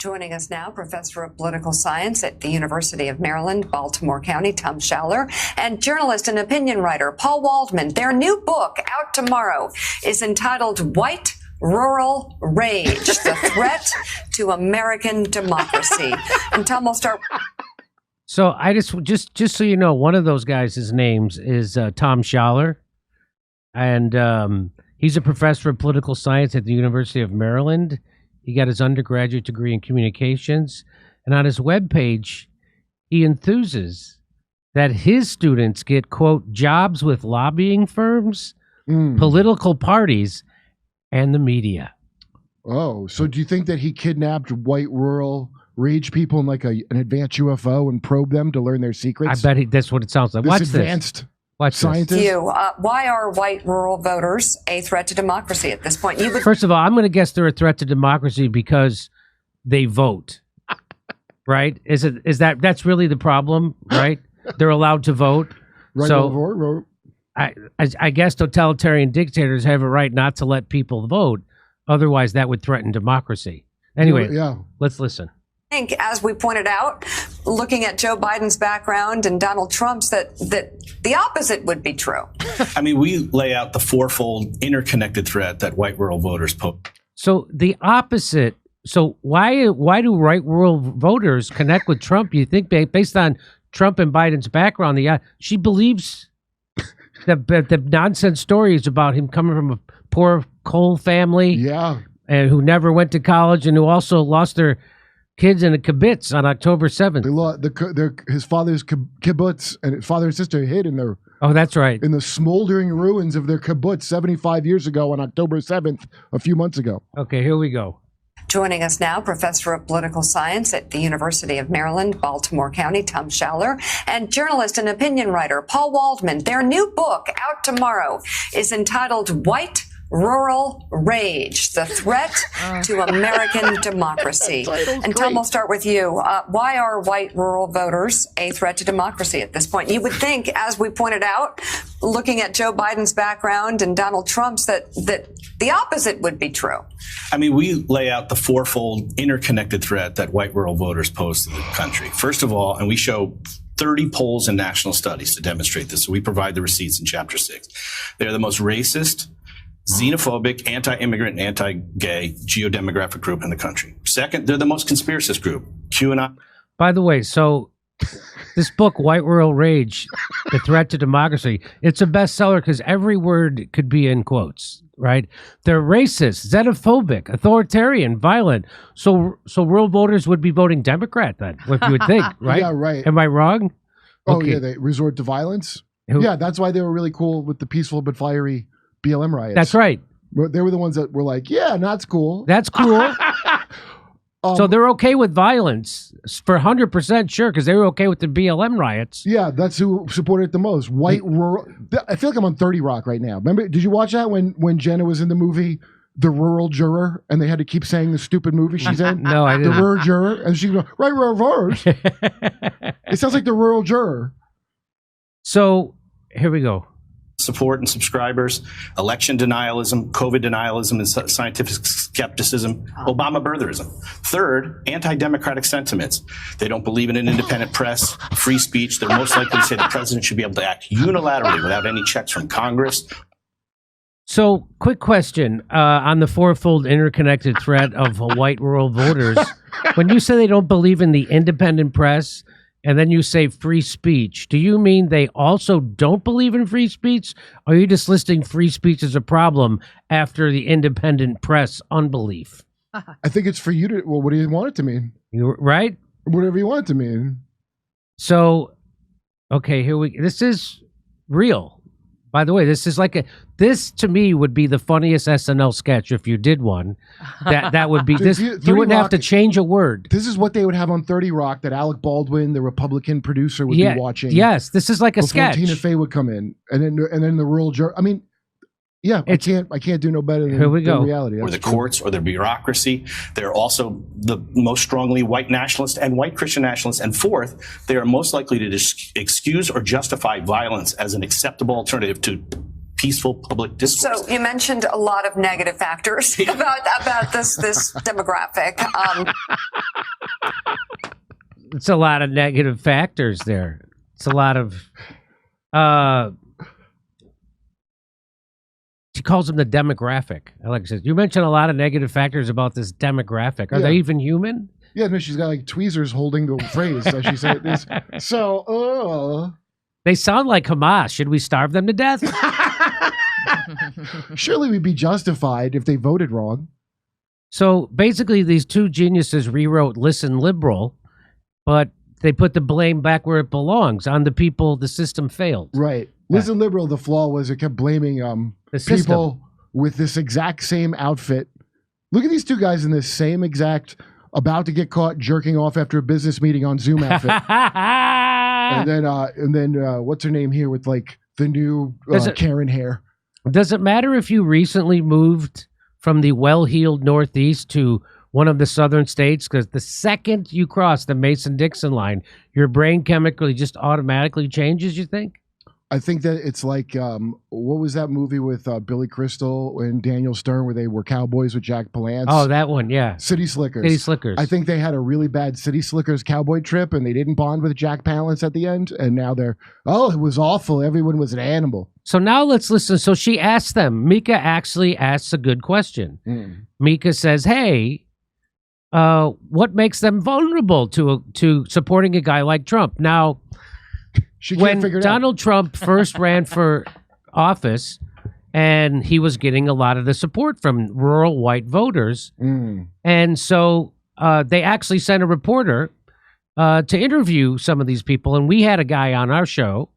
Joining us now, professor of political science at the University of Maryland, Baltimore County, Tom Schaller, and journalist and opinion writer Paul Waldman. Their new book, out tomorrow, is entitled White Rural Rage, the Threat to American Democracy. And Tom, we'll start. So I just so you know, one of those guys' names is Tom Schaller, and he's a professor of political science at the University of Maryland. He got his undergraduate degree in communications, and on his webpage, he enthuses that his students get, quote, jobs with lobbying firms, political parties, and the media. Oh, so do you think that he kidnapped white rural rage people in like an advanced UFO and probed them to learn their secrets? I bet that's what it sounds like. Watch advanced Watch scientist. Why are white rural voters a threat to democracy at this point? First of all, I'm going to guess they're a threat to democracy because they vote. Right? That's really the problem, right? They're allowed to vote. Right, so I guess totalitarian dictators have a right not to let people vote. Otherwise, that would threaten democracy. Anyway, let's listen. I think, as we pointed out, looking at Joe Biden's background and Donald Trump's, that the opposite would be true. I mean, we lay out the fourfold interconnected threat that white rural voters pose. So the opposite. So why do white rural voters connect with Trump? You think based on Trump and Biden's background, she believes the nonsense stories about him coming from a poor coal family, and who never went to college, and who also lost their kids in a kibbutz on October 7th. His father's kibbutz and his father and sister hid in their. Oh, that's right. In the smoldering ruins of their kibbutz 75 years ago on October 7th, a few months ago. Okay, here we go. Joining us now, professor of political science at the University of Maryland, Baltimore County, Tom Schaller, and journalist and opinion writer Paul Waldman. Their new book, out tomorrow, is entitled White Rural Rage, the Threat to American Democracy. And Tom, we'll start with you. Why are white rural voters a threat to democracy at this point? You would think, as we pointed out, looking at Joe Biden's background and Donald Trump's, that the opposite would be true. I mean, we lay out the fourfold interconnected threat that white rural voters pose to the country. First of all, and we show 30 polls and national studies to demonstrate this. So we provide the receipts in Chapter 6. They're the most racist, xenophobic, anti-immigrant, and anti-gay geodemographic group in the country. Second, they're the most conspiracist group. QAnon. By the way, so this book, White Rural Rage, The Threat to Democracy, it's a bestseller because every word could be in quotes, right? They're racist, xenophobic, authoritarian, violent. So rural voters would be voting Democrat then, if you would think, right? Yeah, right. Am I wrong? Oh, yeah, they resort to violence? Yeah, that's why they were really cool with the peaceful but fiery BLM riots. That's right. They were the ones that were like, yeah, that's cool. That's cool. So they're okay with violence for 100% sure because they were okay with the BLM riots. Yeah, that's who supported it the most. White rural. I feel like I'm on 30 Rock right now. Remember, did you watch that when Jenna was in the movie The Rural Juror and they had to keep saying the stupid movie she's in? No, I didn't. The Rural Juror. And she'd go, right, reverse. It sounds like The Rural Juror. So here we go. Support and subscribers, election denialism, COVID denialism, and scientific skepticism, Obama birtherism. Third, anti-democratic sentiments. They don't believe in an independent press, free speech. They're most likely to say the president should be able to act unilaterally without any checks from Congress. So, quick question on the fourfold interconnected threat of white rural voters. When you say they don't believe in the independent press, and then you say free speech, do you mean they also don't believe in free speech? Or are you just listing free speech as a problem after the independent press unbelief? I think it's for you to, well, what do you want it to mean? Right? Whatever you want it to mean. So, okay, this is real. By the way, this to me would be the funniest SNL sketch if you did one. That would be this. You wouldn't have to change a word. This is what they would have on 30 Rock that Alec Baldwin, the Republican producer, would be watching. Yes, this is like a sketch. Tina Fey would come in, and then the rural juror. I mean, yeah, I can't do no better than reality. Or the courts or the bureaucracy. They're also the most strongly white nationalist and white Christian nationalists. And fourth, they are most likely to excuse or justify violence as an acceptable alternative to peaceful public discourse. So you mentioned a lot of negative factors about this demographic. It's a lot of negative factors there. It's a lot of she calls them the demographic. Alex says, you mentioned a lot of negative factors about this demographic. Are they even human? Yeah, no, she's got like tweezers holding the phrase. So she said this. So, They sound like Hamas. Should we starve them to death? surely we'd be justified if they voted wrong. So basically, these two geniuses rewrote Listen Liberal, but they put the blame back where it belongs, on the people the system failed. Right. Listen, liberal. The flaw was it kept blaming The system. people with this exact same outfit. Look at these two guys in this same exact, about to get caught jerking off after a business meeting on Zoom outfit. and then what's her name here with like the new Karen hair? Does it matter if you recently moved from the well-heeled Northeast to one of the southern states? Because the second you cross the Mason-Dixon line, your brain chemically just automatically changes, you think? I think that it's like, what was that movie with Billy Crystal and Daniel Stern where they were cowboys with Jack Palance? Oh, that one, yeah. City Slickers. City Slickers. I think they had a really bad City Slickers cowboy trip and they didn't bond with Jack Palance at the end. And now they're, it was awful. Everyone was an animal. So now let's listen. So she asked them. Mika actually asks a good question. Mika says, hey, what makes them vulnerable to supporting a guy like Trump? Now, She when can't figure it Donald Trump first ran for office, and he was getting a lot of the support from rural white voters, and so they actually sent a reporter to interview some of these people, and we had a guy on our show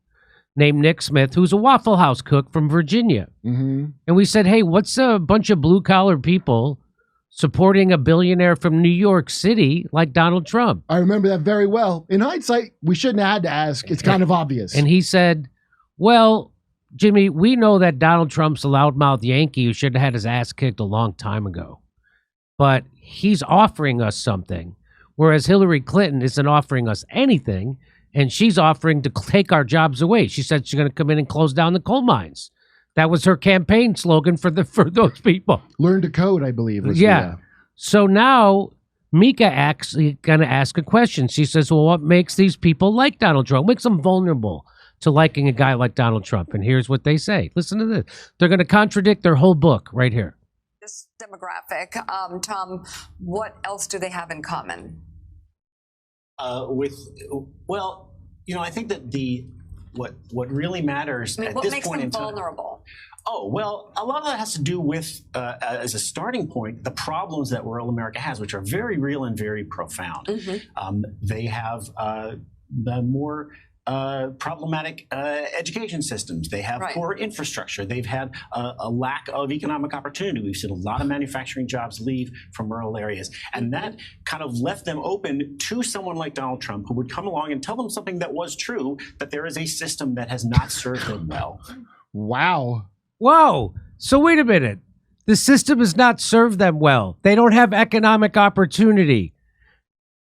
named Nick Smith, who's a Waffle House cook from Virginia, and we said, hey, what's a bunch of blue-collar people supporting a billionaire from New York City like Donald Trump? I remember that very well. In hindsight, we shouldn't have had to ask. It's kind of obvious. And he said, well, Jimmy, we know that Donald Trump's a loudmouth Yankee who should have had his ass kicked a long time ago. But he's offering us something, whereas Hillary Clinton isn't offering us anything, and she's offering to take our jobs away. She said she's going to come in and close down the coal mines. That was her campaign slogan for those people. Learn to code, I believe. Yeah. So now Mika actually going to ask a question. She says, well, what makes these people like Donald Trump? What makes them vulnerable to liking a guy like Donald Trump? And here's what they say. Listen to this. They're going to contradict their whole book right here. This demographic, Tom, what else do they have in common? I think that what really matters at this point in time. What makes them vulnerable? Oh, well, a lot of that has to do with, as a starting point, the problems that rural America has, which are very real and very profound. They have the more problematic education systems. They have poor infrastructure. They've had a lack of economic opportunity. We've seen a lot of manufacturing jobs leave from rural areas. And that kind of left them open to someone like Donald Trump, who would come along and tell them something that was true, that there is a system that has not served them well. Wow. Whoa. So wait a minute. The system has not served them well. They don't have economic opportunity.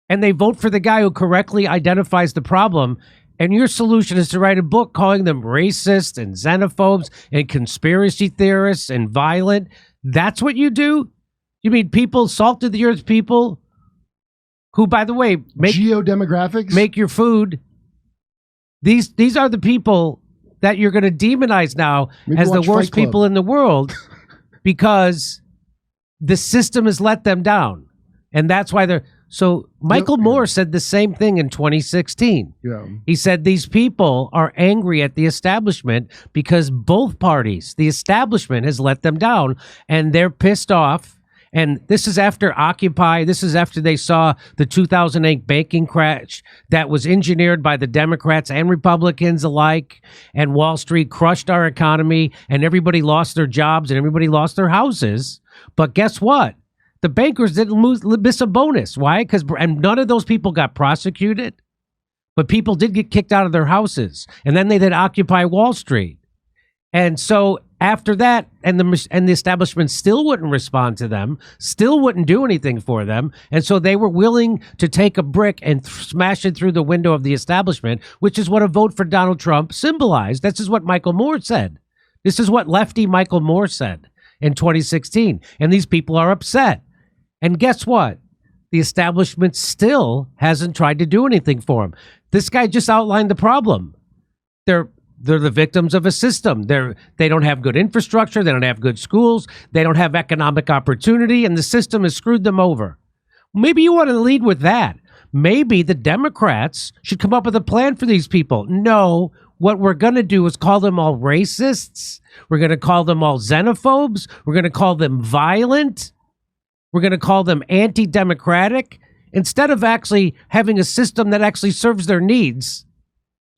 And they vote for the guy who correctly identifies the problem. And your solution is to write a book calling them racist and xenophobes and conspiracy theorists and violent. That's what you do? You mean people, salt of the earth people, who, by the way, geodemographics, make your food. These are the people that you're going to demonize now as the worst people in the world because the system has let them down. And that's why they're... So Michael Moore said the same thing in 2016. Yeah. He said these people are angry at the establishment because both parties, the establishment has let them down and they're pissed off. And this is after Occupy. This is after they saw the 2008 banking crash that was engineered by the Democrats and Republicans alike. And Wall Street crushed our economy and everybody lost their jobs and everybody lost their houses. But guess what? The bankers didn't miss a bonus. Why? And none of those people got prosecuted, but people did get kicked out of their houses. And then they did Occupy Wall Street. And so after that, and the establishment still wouldn't respond to them, still wouldn't do anything for them. And so they were willing to take a brick and smash it through the window of the establishment, which is what a vote for Donald Trump symbolized. This is what Michael Moore said. This is what lefty Michael Moore said in 2016. And these people are upset. And guess what? The establishment still hasn't tried to do anything for them. This guy just outlined the problem. They're the victims of a system. They don't have good infrastructure. They don't have good schools. They don't have economic opportunity, and the system has screwed them over. Maybe you want to lead with that. Maybe the Democrats should come up with a plan for these people. No, what we're going to do is call them all racists. We're going to call them all xenophobes. We're going to call them violent. We're going to call them anti-democratic, instead of actually having a system that actually serves their needs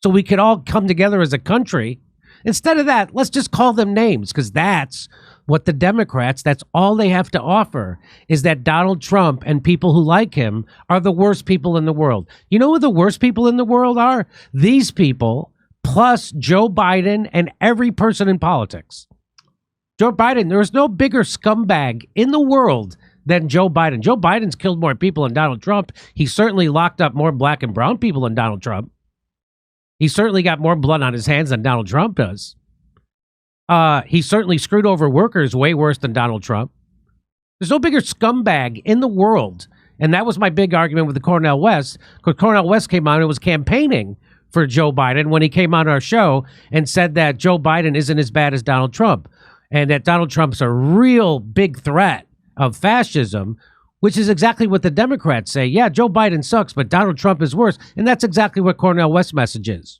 so we could all come together as a country. Instead of that, let's just call them names, because that's what the Democrats, that's all they have to offer, is that Donald Trump and people who like him are the worst people in the world. You know who the worst people in the world are? These people, plus Joe Biden and every person in politics. Joe Biden, there is no bigger scumbag in the world than Joe Biden. Joe Biden's killed more people than Donald Trump. He certainly locked up more black and brown people than Donald Trump. He certainly got more blood on his hands than Donald Trump does. He certainly screwed over workers way worse than Donald Trump. There's no bigger scumbag in the world. And that was my big argument with the Cornel West, because Cornel West came on and was campaigning for Joe Biden when he came on our show and said that Joe Biden isn't as bad as Donald Trump, and that Donald Trump's a real big threat of fascism, which is exactly what the Democrats say. Yeah, Joe Biden sucks, but Donald Trump is worse. And that's exactly what Cornel West's message is.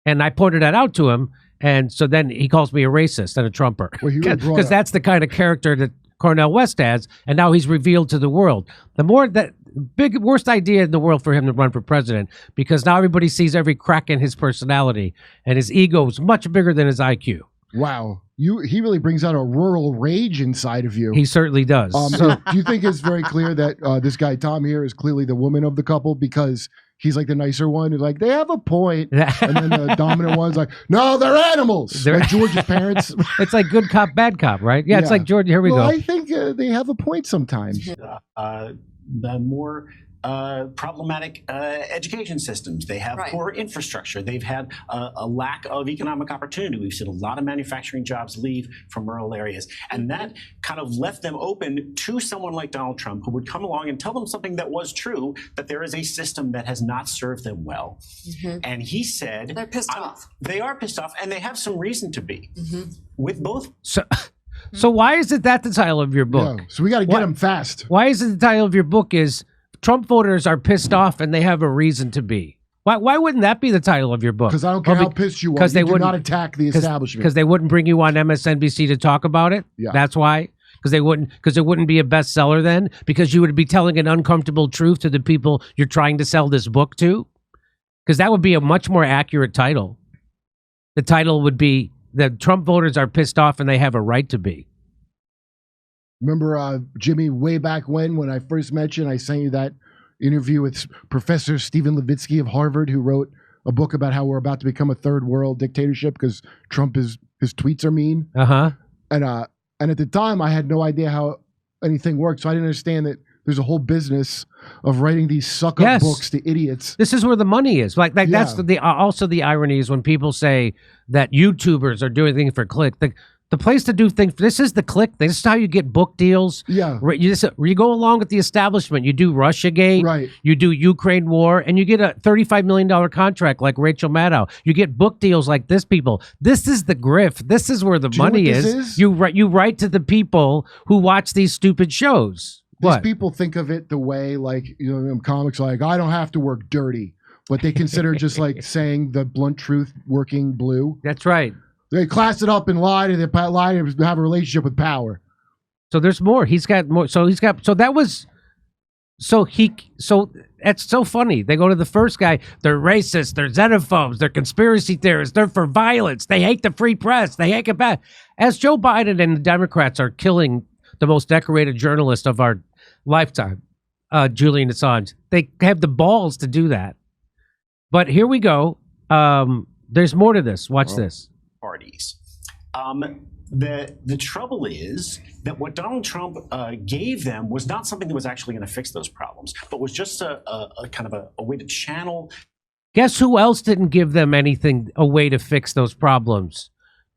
And I pointed that out to him. And so then he calls me a racist and a Trumper. Because that's the kind of character that Cornel West has. And now he's revealed to the world. The worst idea in the world for him to run for president, because now everybody sees every crack in his personality, and his ego is much bigger than his IQ. Wow. He really brings out a rural rage inside of you. He certainly does. Do you think it's very clear that this guy Tom here is clearly the woman of the couple, because he's like the nicer one who's like, they have a point, and then the dominant one's like, no, they're animals. Like George's parents. It's like good cop, bad cop, right? Yeah, it's like George. Here we go. I think they have a point sometimes. The more problematic education systems. They have poor infrastructure. They've had a lack of economic opportunity. We've seen a lot of manufacturing jobs leave from rural areas. And that kind of left them open to someone like Donald Trump, who would come along and tell them something that was true, that there is a system that has not served them well. And he said... They're pissed off. They are pissed off, and they have some reason to be. With both... So why is it that the title of your book? Yeah, so we got to get them fast. Why is it the title of your book is Trump voters are pissed off and they have a reason to be? Why wouldn't that be the title of your book? Because I don't care how pissed you are. You do not attack the establishment. Because they wouldn't bring you on MSNBC to talk about it? Yeah. That's why? Because it wouldn't be a bestseller then? Because you would be telling an uncomfortable truth to the people you're trying to sell this book to? Because that would be a much more accurate title. The title would be that Trump voters are pissed off and they have a right to be. Remember, Jimmy, way back when I first met you and I sent you that interview with Professor Stephen Levitsky of Harvard, who wrote a book about how we're about to become a third world dictatorship because his tweets are mean. And at the time, I had no idea how anything worked, so I didn't understand that there's a whole business of writing these suck-up books to idiots. This is where the money is. Like that's also the irony is when people say that YouTubers are doing things for click. The place to do things, this is the click. This is how you get book deals. Yeah. You go along with the establishment. You do Russiagate. Right. You do Ukraine war, and you get a $35 million contract like Rachel Maddow. You get book deals like this, people. This is the grift. This is where the money is. You write to the people who watch these stupid shows. These people think of it the way, like, you know, in comics, like, I don't have to work dirty. But they consider just like saying the blunt truth working blue. That's right. They class it up and lie to have a relationship with power. So there's more. He's got more. So that's so funny. They go to the first guy. They're racist. They're xenophobes. They're conspiracy theorists. They're for violence. They hate the free press. They hate it bad. As Joe Biden and the Democrats are killing the most decorated journalist of our lifetime, Julian Assange, they have the balls to do that. But here we go. There's more to this. Watch this. Parties. The trouble is that what Donald Trump gave them was not something that was actually going to fix those problems, but was just a kind of a way to channel. Guess who else didn't give them a way to fix those problems?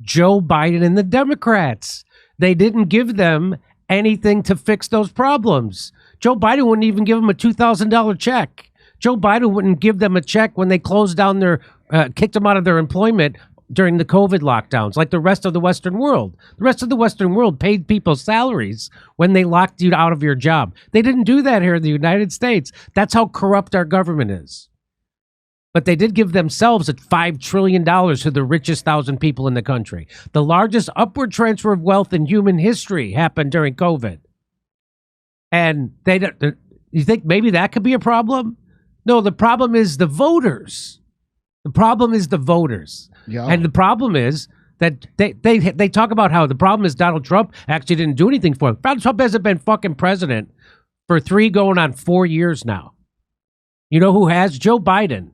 Joe Biden and the Democrats. They didn't give them anything to fix those problems. Joe Biden wouldn't even give them a $2,000 check. Joe Biden wouldn't give them a check when they closed down kicked them out of their employment during the COVID lockdowns, like the rest of the Western world. The rest of the Western world paid people salaries when they locked you out of your job. They didn't do that here in the United States. That's how corrupt our government is. But they did give themselves $5 trillion to the richest 1,000 people in the country. The largest upward transfer of wealth in human history happened during COVID. And you think maybe that could be a problem? No, the problem is the voters. The problem is the voters. Yeah. And the problem is that they talk about how the problem is Donald Trump actually didn't do anything for him. Donald Trump hasn't been fucking president for 3 going on 4 years now. You know who has? Joe Biden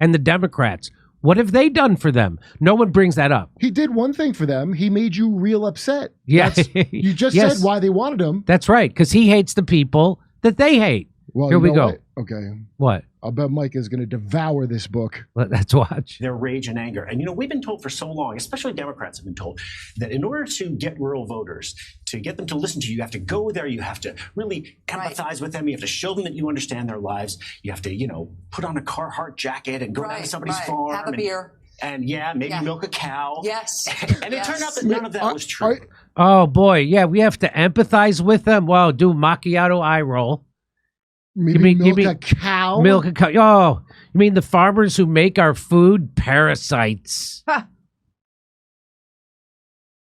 and the Democrats. What have they done for them? No one brings that up. He did one thing for them. He made you real upset. Yeah. You just Yes. said why they wanted him. That's right, because he hates the people that they hate. Well, Here you we know go. what? Okay. What? I'll bet Mike is going to devour this book. Let's watch. Their rage and anger. And we've been told for so long, especially Democrats have been told, that in order to get rural voters, to get them to listen to you, you have to go there, you have to really empathize with them, you have to show them that you understand their lives, you have to, put on a Carhartt jacket and go down to somebody's farm. Have a beer. And maybe milk a cow. Yes. And it turned out that none of that was true. Oh boy, yeah, we have to empathize with them. Wow, do macchiato eye roll. Maybe You milk a cow. Milk a cow. Oh, you mean the farmers who make our food? Parasites. Ha.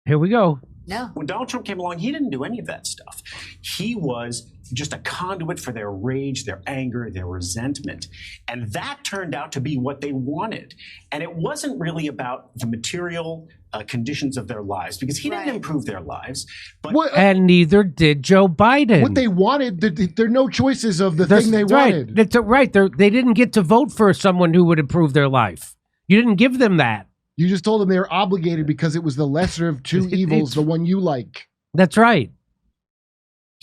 Here we go. No. When Donald Trump came along, he didn't do any of that stuff. He was just a conduit for their rage, their anger, their resentment. And that turned out to be what they wanted. And it wasn't really about the material conditions of their lives, because he didn't improve their lives. But And neither did Joe Biden. What they wanted, there are no choices of the thing they wanted. That's right. They didn't get to vote for someone who would improve their life. You didn't give them that. You just told them they were obligated because it was the lesser of two evils, the one you like. That's right.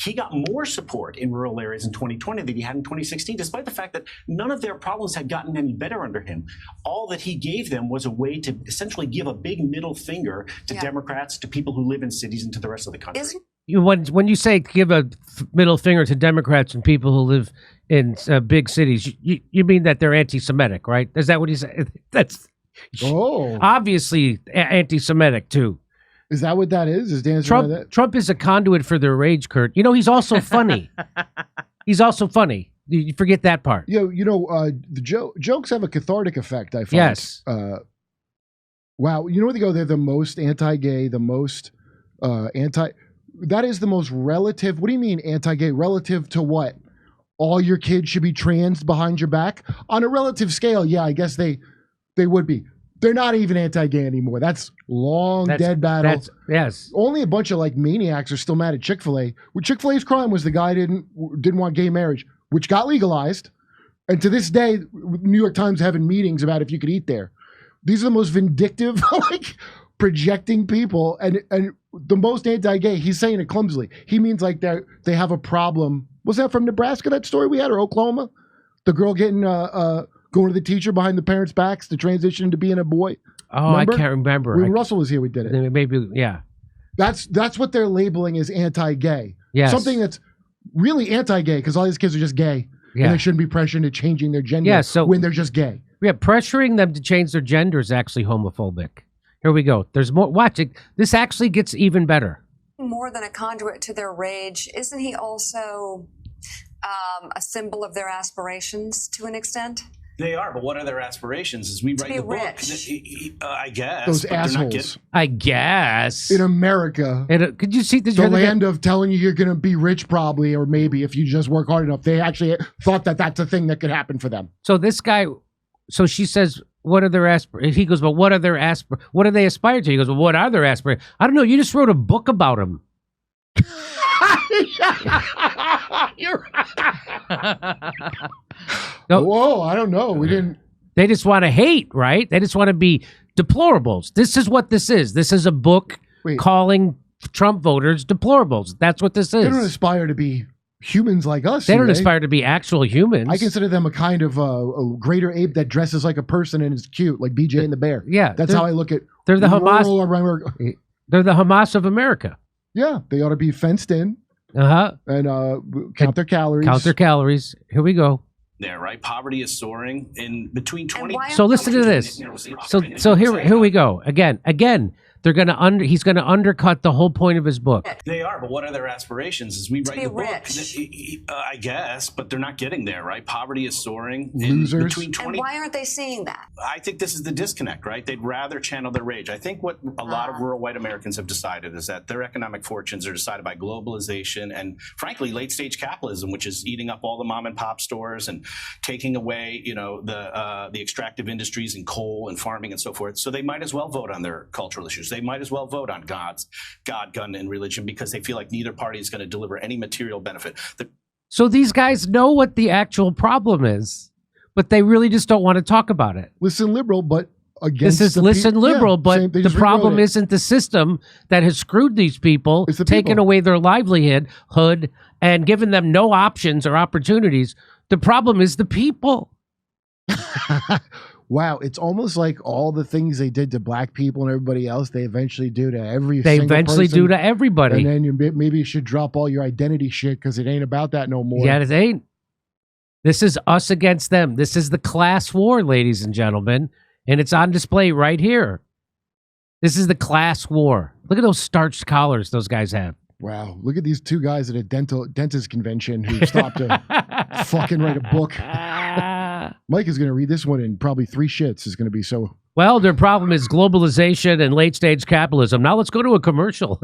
he got more support in rural areas in 2020 than he had in 2016, despite the fact that none of their problems had gotten any better under him. All that he gave them was a way to essentially give a big middle finger to Democrats, to people who live in cities, and to the rest of the country. When you say give a middle finger to Democrats and people who live in big cities, you mean that they're anti-Semitic, right? Is that what you say? That's obviously anti-Semitic too. Is that what that is? Is Dan Trump is a conduit for their rage, Kurt. You know, he's also funny. He's also funny. You forget that part. The jokes have a cathartic effect, I find. Yes. Wow. You know where they go? They're the most anti-gay, the most that is the most relative. What do you mean anti-gay? Relative to what? All your kids should be trans behind your back? On a relative scale, yeah, I guess they would be. They're not even anti-gay anymore. That's dead battle. Yes. Only a bunch of like maniacs are still mad at Chick-fil-A. Well, Chick-fil-A's crime was the guy didn't want gay marriage, which got legalized. And to this day, New York Times having meetings about if you could eat there. These are the most vindictive, like projecting people, and the most anti-gay. He's saying it clumsily. He means like they have a problem. Was that from Nebraska, that story we had, or Oklahoma? The girl getting going to the teacher behind the parents' backs to transition into being a boy. Oh, remember? I can't remember. When Russell was here, we did it. Maybe, yeah. That's what they're labeling as anti-gay. Yes. Something that's really anti-gay because all these kids are just gay. Yeah. And they shouldn't be pressured into changing their gender when they're just gay. Yeah, pressuring them to change their gender is actually homophobic. Here we go. There's more. Watch it. This actually gets even better. More than a conduit to their rage, isn't he also a symbol of their aspirations to an extent? They are, but what are their aspirations? As we write the rich. book, I guess. Those assholes. I guess. In America. Could you see the land of telling you you're going to be rich probably, or maybe if you just work hard enough. They actually thought that that's a thing that could happen for them. So this guy, so she says, what are their aspirations? He goes, well, what are their what do they aspire to? He goes, well, what are their aspirations? I don't know. You just wrote a book about them. You're Whoa, I don't know. We didn't. They just want to hate, right? They just want to be deplorables. This is what this is. This is a book calling Trump voters deplorables. That's what this is. They don't aspire to be humans like us. They don't eh? aspire to be actual humans. I consider them a kind of a greater ape that dresses like a person and is cute, like BJ and the Bear. Yeah, That's how I look at. they're the Hamas. rural America. They're the Hamas of America. Yeah, they ought to be fenced in Uh-huh. and count their calories. Count their calories. Here we go. There, right? Poverty is soaring in between 20. why So listen to this. So here we go. Again, they're gonna he's gonna undercut the whole point of his book. They are, but what are their aspirations? As we write be the book, rich. I guess, but they're not getting there, right? Poverty is soaring. Losers. Between And 20. why aren't they seeing that? I think this is the disconnect, right? They'd rather channel their rage. I think what a lot of rural white Americans have decided is that their economic fortunes are decided by globalization and, frankly, late-stage capitalism, which is eating up all the mom-and-pop stores and taking away, the extractive industries and coal and farming and so forth. So they might as well vote on their cultural issues. They might as well vote on God, gun, and religion because they feel like neither party is going to deliver any material benefit. So these guys know what the actual problem is, but they really just don't want to talk about it. Listen, liberal, but against This is the listen peop- liberal, yeah, but same- they the just rewrote problem it. isn't the system that has screwed these people, It's the taken people. away their livelihood, and given them no options or opportunities. The problem is the people. Wow, it's almost like all the things they did to black people and everybody else, they eventually do to every They single eventually person. do to everybody. And then maybe you should drop all your identity shit because it ain't about that no more. Yeah, it ain't. This is us against them. This is the class war, ladies and gentlemen. And it's on display right here. This is the class war. Look at those starched collars those guys have. Wow, look at these two guys at a dentist convention who stopped to fucking write a book. Mike is going to read this one in probably 3 shits. Is going to be so. Well, their problem is globalization and late stage capitalism. Now let's go to a commercial.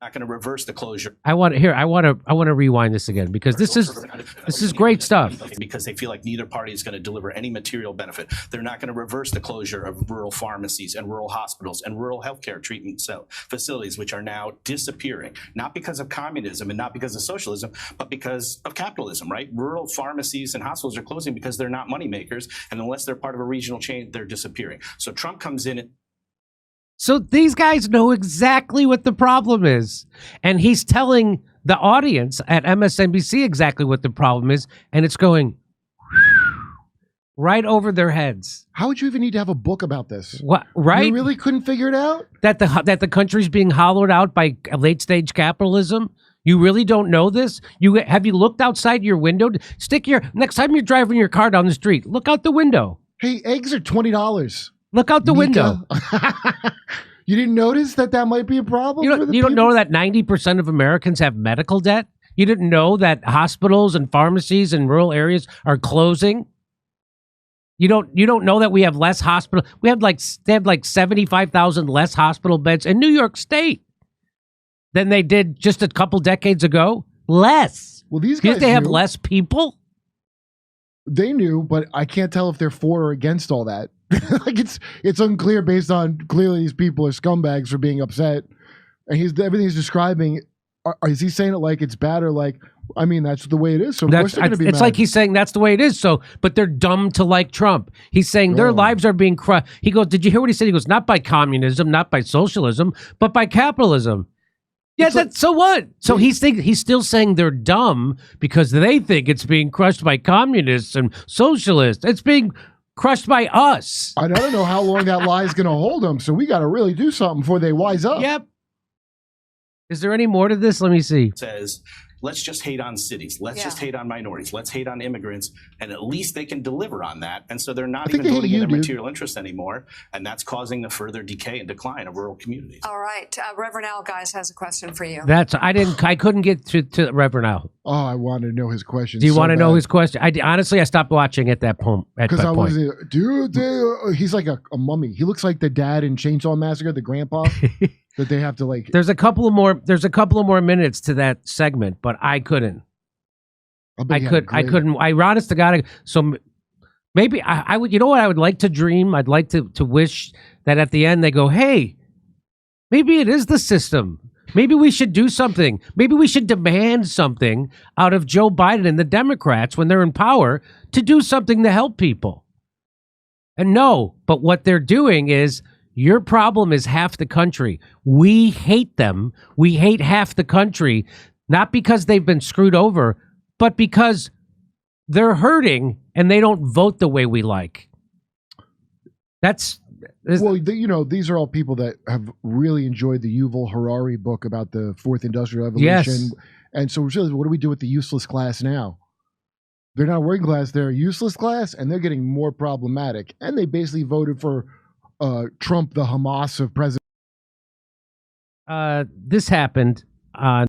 Not going to reverse the closure. I want to rewind this again because this is great stuff. Because they feel like neither party is going to deliver any material benefit. They're not going to reverse the closure of rural pharmacies and rural hospitals and rural healthcare treatment facilities, which are now disappearing, not because of communism and not because of socialism, but because of capitalism, right? Rural pharmacies and hospitals are closing because they're not money makers. And unless they're part of a regional chain, they're disappearing. So Trump comes in and So these guys know exactly what the problem is. And he's telling the audience at MSNBC exactly what the problem is. And it's going right over their heads. How would you even need to have a book about this? What, right? You really couldn't figure it out? That the country's being hollowed out by late stage capitalism? You really don't know this? Have you looked outside your window? Next time you're driving your car down the street, look out the window. Hey, eggs are $20. Look out the window. You didn't notice that might be a problem? You for don't, the you don't people? know that 90% of Americans have medical debt? You didn't know that hospitals and pharmacies in rural areas are closing? You don't know that we have less hospital. They have like 75,000 less hospital beds in New York State than they did just a couple decades ago. Less. Well, these You guys think they have knew. less people? They knew, but I can't tell if they're for or against all that. Like it's unclear based on clearly these people are scumbags for being upset, and everything he's describing. Is he saying it like it's bad or like? I mean, that's the way it is. So of course they're going to be It's mad. like he's saying that's the way it is. So, but they're dumb to like Trump. He's saying their Oh. lives are being crushed. He goes, "Did you hear what he said?" He goes, "Not by communism, not by socialism, but by capitalism." Yeah, so what? So he's still saying they're dumb because they think it's being crushed by communists and socialists. It's being crushed by us. I don't know how long that lie is going to hold them. So we got to really do something before they wise up. Yep. Is there any more to this? Let me see. says, let's just hate on cities. Let's Yeah. just hate on minorities. Let's hate on immigrants. And at least they can deliver on that. And so they're not I think even they hate voting in you, their dude. material interests anymore. And that's causing the further decay and decline of rural communities. All right. Reverend Al, guys, has a question for you. I couldn't get to Reverend Al. Oh, I wanted to know his question. Do you want to know his question? Honestly, I stopped watching at that point. Because I wasn't, dude, he's like a mummy. He looks like the dad in Chainsaw Massacre, the grandpa that they have to like. There's a couple of more minutes to that segment, but I couldn't. I couldn't. Honest to God. So maybe I would. You know what? I would like to dream. I'd like to wish that at the end they go, "Hey, maybe it is the system. Maybe we should do something. Maybe we should demand something out of Joe Biden and the Democrats when they're in power to do something to help people." And no, but what they're doing is Your problem is half the country. We hate them. We hate half the country, not because they've been screwed over, but because they're hurting and they don't vote the way we like. Well, these are all people that have really enjoyed the Yuval Harari book about the fourth industrial revolution. Yes. And so really, what do we do with the useless class now? They're not a working class, they're a useless class, and they're getting more problematic. And they basically voted for Trump, the Hamas of president. This happened on